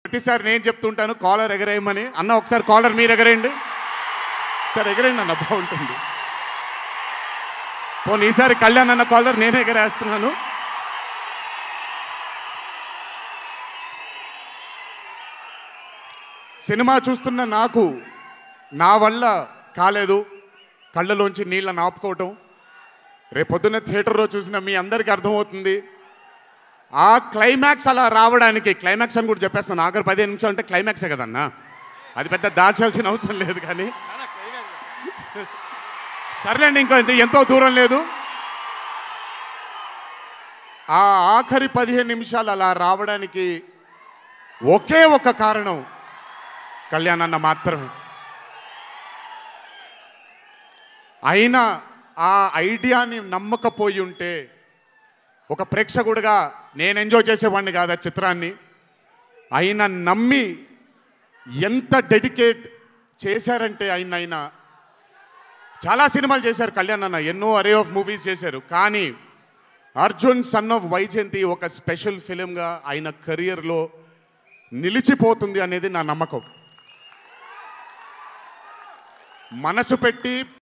ప్రతిసారి నేను చెప్తుంటాను కాలర్ ఎగరేయమని. అన్న ఒకసారి కాలర్ మీరు ఎగరేయండి సార్, ఎగరేయండి అన్న, బాగుంటుంది. పోనీ ఈసారి కళ్యాణ్ అన్న కాలర్ నేనే ఎగరేస్తున్నాను. సినిమా చూస్తున్న నాకు నా వల్ల కాలేదు కళ్ళలోంచి నీళ్ళని ఆపుకోవటం. రేపొద్దున్న థియేటర్లో చూసిన మీ అందరికీ అర్థమవుతుంది. ఆ క్లైమాక్స్ అలా రావడానికి, క్లైమాక్స్ అని కూడా చెప్పేస్తాను, ఆఖరి 15 నిమిషాలు అంటే క్లైమాక్సే కదన్నా, అది పెద్ద దాచాల్సిన అవసరం లేదు. కానీ సర్లేండి, ఇంకో ఎంతో దూరం లేదు. ఆ ఆఖరి 15 నిమిషాలు అలా రావడానికి ఒకే ఒక కారణం కళ్యాణ్ అన్న మాత్రమే. అయినా ఆ ఐడియాని నమ్మకపోయి ఉంటే ఒక ప్రేక్షకుడిగా నేను ఎంజాయ్ చేసేవాడిని కాదు ఆ చిత్రాన్ని. అయినా నమ్మి ఎంత డెడికేట్ చేశారంటే ఆయన చాలా సినిమాలు చేశారు కళ్యాణ్ అన్న, ఎన్నో అరే ఆఫ్ మూవీస్ చేశారు. కానీ అర్జున్ సన్ ఆఫ్ వైజయంతి ఒక స్పెషల్ ఫిలింగా ఆయన కెరియర్లో నిలిచిపోతుంది అనేది నా నమ్మకం. మనసు పెట్టి